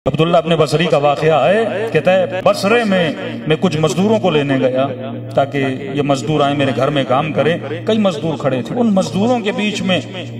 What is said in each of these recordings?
عبداللہ ابن بصری کا واقعہ ہے، کہتا ہے بصرے میں کچھ مزدوروں کو لینے گیا تاکہ یہ مزدور آئیں میرے گھر میں کام کریں۔ کئی مزدور کھڑے تھے، ان مزدوروں کے بیچ میں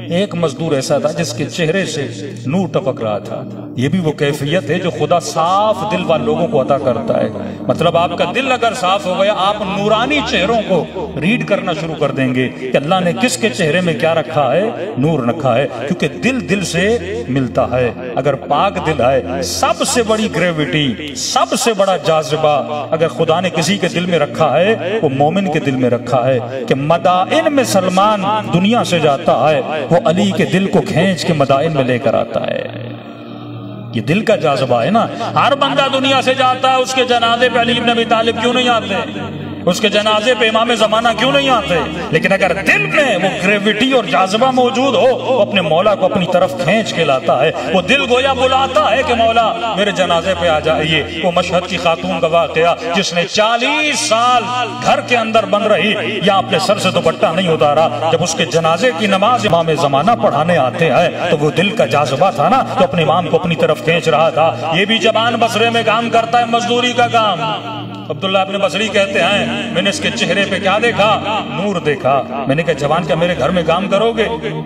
ایک مزدور ایسا تھا جس کے چہرے سے نور ٹپک رہا تھا۔ یہ بھی وہ کیفیت ہے جو خدا صاف دل والے لوگوں کو عطا کرتا ہے۔ مطلب آپ کا دل اگر صاف ہو گیا، آپ نورانی چہروں کو ریڈ کرنا شروع کر دیں گے کہ اللہ نے کس کے چہرے میں کیا رکھا ہے، نور رکھا ہے، کیونکہ دل سے ملتا ہے۔ اگر پاک دل ہے، سب سے بڑی گریویٹی، سب سے بڑا جاذبہ اگر خدا نے کسی کے دل میں رکھا ہے وہ مومن کے دل میں رکھا ہے کہ مدائن میں سلمان دنیا سے جاتا ہے، وہ علی کے دل کو کھینچ کے مدائن میں لے کر آتا ہے۔ یہ دل کا جاذبہ ہے نا۔ ہر بندہ دنیا سے جاتا ہے، اس کے جنازے پہ علی بن ابی طالب کیوں نہیں آتے؟ اس کے جنازے پہ امام زمانہ کیوں نہیں آتے؟ لیکن اگر دل میں وہ گریویٹی اور جاذبہ موجود ہو، وہ اپنے مولا کو اپنی طرف کھینچ کے لاتا ہے۔ وہ دل گویا بلاتا ہے کہ مولا میرے جنازے پہ آ جائیے۔ وہ مشہد کی خاتون کا واقعہ جس نے 40 سال گھر کے اندر بند رہی یا اپنے سر سے دوپٹہ نہیں اتارا، جب اس کے جنازے کی نماز امام زمانہ پڑھانے آتے ہیں تو وہ دل کا جاذبہ تھا نا، تو اپنے امام کو اپنی طرف کھینچ رہا تھا۔ یہ بھی جبان بصرے میں کام کرتا ہے، مزدوری کا کام۔ عبداللہ ابن بصری کہتے ہیں میں نے اس کے چہرے پہ کیا دیکھا؟ نور دیکھا۔ میں نے کہا جوان کیا میرے گھر میں کام کرو گے؟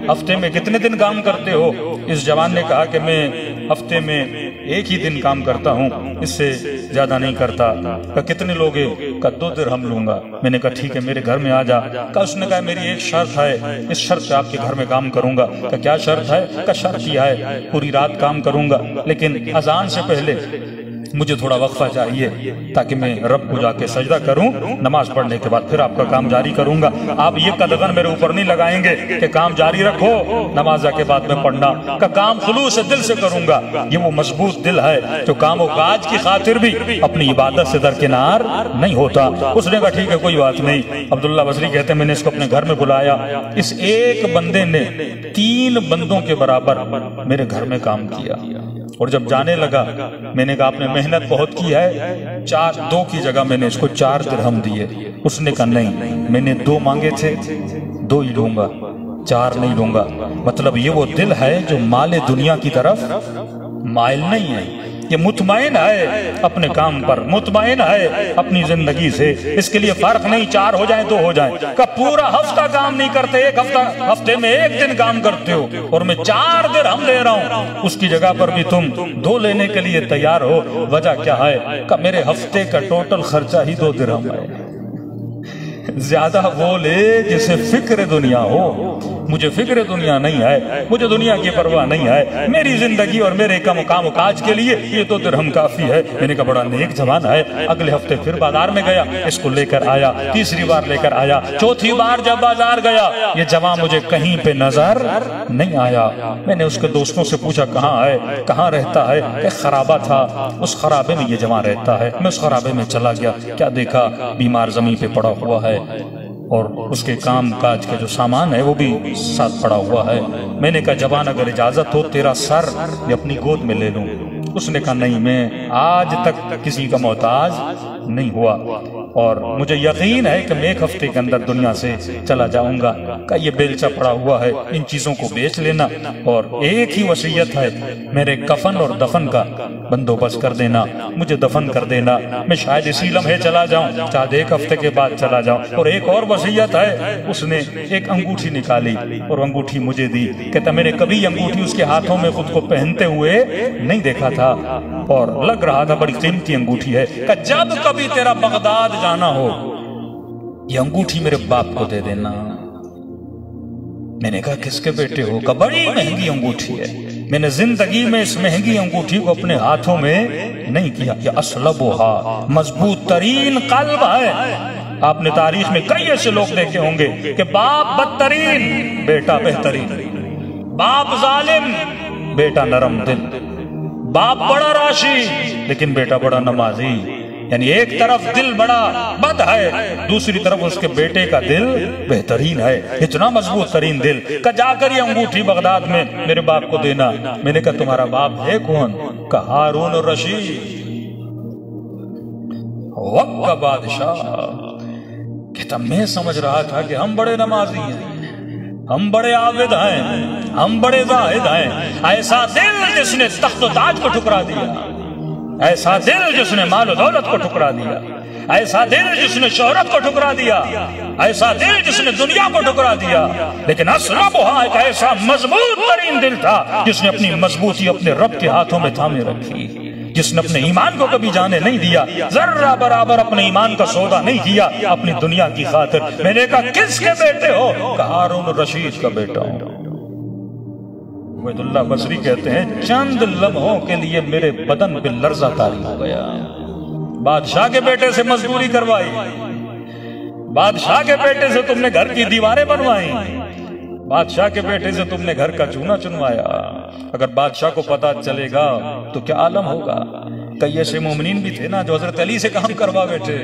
ہفتے میں کتنے دن کام کرتے ہو؟ اس جوان نے کہا کہ میں ہفتے میں 1 ہی دن کام کرتا ہوں، اس سے زیادہ نہیں کرتا۔ کہا کتنے لوگے؟ کہا 2 درہم لوں گا۔ میں نے کہا ٹھیک ہے میرے گھر میں آ جا۔ کہا اس نے کہا میری ایک شرط ہے، اس شرط پہ آپ کے گھر میں کام کروں گا۔ کہا کیا شرط ہے؟ کہا شرط یہ ہے پوری رات کام کروں گا، لیکن اذان سے پہلے مجھے تھوڑا وقفہ چاہیے تاکہ میں رب کو جا کے سجدہ کروں، نماز پڑھنے کے بعد پھر آپ کا کام جاری کروں گا۔ آپ یہ قدغن میرے اوپر نہیں لگائیں گے کہ کام جاری رکھو، نماز کے بعد میں پڑھنا۔ کا کام خلوص دل سے کروں گا۔ یہ وہ مضبوط دل ہے جو کام و کاج کی خاطر بھی اپنی عبادت سے درکنار نہیں ہوتا۔ اس نے کہا ٹھیک ہے کوئی بات نہیں۔ عبداللہ بصری کہتے ہیں میں نے اس کو اپنے گھر میں بلایا۔ اس ایک بندے نے 3 بندوں کے برابر میرے گھر میں کام کیا، اور جب جانے لگا میں نے کہا آپ نے محنت بہت کی ہے، 2 کی جگہ میں نے اس کو 4 درہم دیے۔ اس نے کہا نہیں، میں نے 2 مانگے تھے، 2 ہی لوں گا، 4 نہیں لوں گا۔ مطلب یہ وہ دل ہے جو مال دنیا کی طرف مائل نہیں ہے، یہ مطمئن ہے اپنے کام پر، مطمئن ہے اپنی زندگی سے۔ اس کے لیے فرق نہیں 4 ہو جائیں 2 ہو جائیں، کہ پورا ہفتہ کام نہیں کرتے، ہفتے میں 1 دن کام کرتے ہو اور میں 4 درہم لے رہا ہوں، اس کی جگہ پر بھی تم 2 لینے کے لیے تیار ہو۔ وجہ کیا ہے؟ کہ میرے ہفتے کا ٹوٹل خرچہ ہی 2 درہم ہے۔ زیادہ وہ لے جسے فکر دنیا ہو۔ مجھے فکر دنیا نہیں ہے، مجھے دنیا کی پرواہ نہیں ہے، میری زندگی اور میرے کام و کاج کے لیے یہ 2 درہم کافی ہے۔ میں نے کہا بڑا نیک جوان ہے۔ اگلے ہفتے پھر بازار میں گیا، اس کو لے کر آیا، تیسری بار لے کر آیا، چوتھی بار جب بازار گیا یہ جوان مجھے کہیں پہ نظر نہیں آیا۔ میں نے اس کے دوستوں سے پوچھا کہاں ہے، کہاں رہتا ہے؟ کہ خرابہ تھا، اس خرابے میں یہ جوان رہتا ہے۔ میں اس خرابے میں چلا گیا، کیا دیکھا بیمار زمین پہ پڑا ہوا ہے اور اس کے کام کاج کے جو سامان ہے وہ بھی ساتھ پڑا ہوا ہے۔ میں نے کہا جوان اگر اجازت ہو تیرا سر میں اپنی گود میں لے لوں۔ اس نے کہا نہیں، میں آج تک کسی کا محتاج نہیں ہوا اور مجھے یقین ہے کہ میں 1 ہفتے کے اندر دنیا سے چلا جاؤں گا۔ کہ یہ بیلچہ پڑا ہوا ہے، ان چیزوں کو بیچ لینا، اور ایک ہی وصیت ہے میرے کفن اور دفن کا بندوبست کر دینا، مجھے دفن کر دینا۔ میں شاید اسی لمحے چلا جاؤں، چاہے 1 ہفتے کے بعد چلا جاؤں۔ اور ایک اور وصیت ہے، اس نے ایک انگوٹھی نکالی اور انگوٹھی مجھے دی۔ کہتا میں نے کبھی انگوٹھی اس کے ہاتھوں میں خود کو پہنتے ہوئے نہیں دیکھا تھا اور لگ رہا تھا بڑی قیمتی انگوٹھی ہے۔ کہ جب کبھی تیرا بغداد جانا ہو یہ انگوٹھی میرے باپ کو دے دینا۔ میں نے کہا کس کے بیٹے ہو؟ کہ بڑی مہنگی انگوٹھی ہے، میں نے زندگی میں اس مہنگی انگوٹھی کو اپنے ہاتھوں میں نہیں کیا۔ یہ اسلبھا، مضبوط ترین قلب ہے۔ آپ نے تاریخ میں کئی ایسے لوگ دیکھے ہوں گے کہ باپ بدترین، بیٹا بہترین، باپ ظالم، بیٹا نرم دل، باپ بڑا راشی لیکن بیٹا بڑا نمازی۔ یعنی ایک طرف دل بڑا بد ہے، دوسری طرف اس کے بیٹے کا دل بہترین ہے، اتنا مضبوط ترین دل۔ کہ جا کر یہ انگوٹھی بغداد میں میرے باپ کو دینا۔ میں نے کہا تمہارا باپ ہے کون؟ کہ ہارون الرشید، وقت کا بادشاہ۔ کہتا میں سمجھ رہا تھا کہ ہم بڑے نمازی ہیں، ہم بڑے عابد ہیں، ہم بڑے زاہد ہیں. ایسا دل جس نے تخت و تاج کو ٹھکرا دیا، ایسا دل جس نے مال و دولت کو ٹھکرا دیا، ایسا دل جس نے شہرت کو ٹھکرا دیا، ایسا دل جس نے دنیا کو ٹھکرا دیا. لیکن اسلمھا ایک ایسا مضبوط ترین دل تھا جس نے اپنی مضبوطی اپنے رب کے ہاتھوں میں تھامے رکھی، جس نے اپنے ایمان کو کبھی جانے نہیں دیا، ذرہ برابر اپنے ایمان کا سودا نہیں کیا اپنی دنیا کی خاطر. میں نے کہا کس کے بیٹے ہو؟ کہا ہارون الرشید کا بیٹا ہوں. عبید اللہ بصری کہتے ہیں چند لمحوں کے لیے میرے بدن پہ لرزہ طاری ہو گیا. بادشاہ کے بیٹے سے مزدوری کروائی، بادشاہ کے بیٹے سے تم نے گھر کی دیواریں بنوائی، بادشاہ کے بیٹے سے تم نے گھر کا چونا چنوایا. اگر بادشاہ کو پتا چلے گا تو کیا عالم ہوگا. کئی ایسے مومنین بھی تھے نا جو حضرت علی سے کام کروا بیٹھے،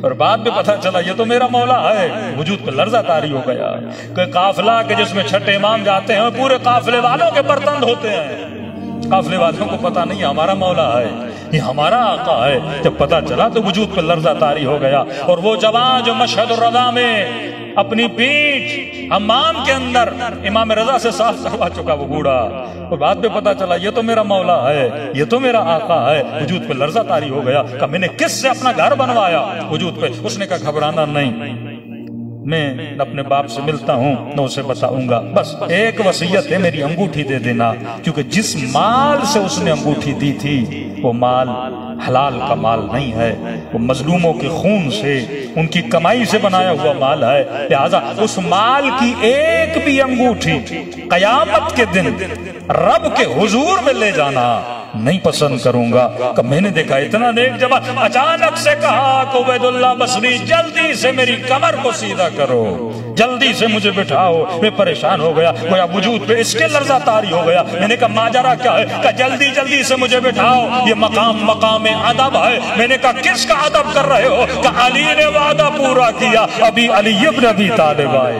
اور بعد میں پتا چلا یہ تو میرا مولا ہے، وجود پہ لرزہ طاری ہو گیا. کہ قافلہ کے جس میں چھٹے امام جاتے ہیں پورے قافلے والوں کے برتند ہوتے ہیں، قافلے والوں کو پتا نہیں ہمارا مولا ہے، یہ ہمارا آقا ہے. جب پتا چلا تو وجود پہ لرزہ طاری ہو گیا. اور وہ جوان جو مشہد الرضا میں اپنی پیٹھ حمام کے اندر امام رضا سے صاف کروا چکا وہ بوڑھا، اور بعد میں پتا چلا یہ تو میرا مولا ہے، یہ تو میرا آقا ہے، وجود پہ لرزہ طاری ہو گیا. کہ میں نے کس سے اپنا گھر بنوایا وجود پہ. اس نے کہا گھبرانا نہیں، میں اپنے باپ سے ملتا ہوں نہ اسے بتاؤں گا، بس ایک وصیت ہے میری انگوٹھی دے دینا. کیونکہ جس مال سے اس نے انگوٹھی دی تھی وہ مال حلال کا مال نہیں ہے، وہ مظلوموں کے خون سے ان کی کمائی سے بنایا ہوا مال ہے. لہذا اس مال کی ایک بھی انگوٹھی قیامت کے دن رب کے حضور میں لے جانا نہیں پسند کروں گا. کہ میں نے دیکھا اتنا نیک جوان اچانک سے کہا کہ عبید اللہ بصری جلدی سے میری کمر کو سیدھا کرو، جلدی سے مجھے بٹھاؤ. میں پریشان ہو گیا، گویا وجود پہ اس کے لرزہ طاری ہو گیا. میں نے کہا ماجرا کیا ہے؟ کہ جلدی جلدی سے مجھے بٹھاؤ، یہ مقام ادب ہے. میں نے کہا کس کا ادب کر رہے ہو؟ کہ علی نے وعدہ پورا کیا، ابھی علی ابن ابی طالب آئے.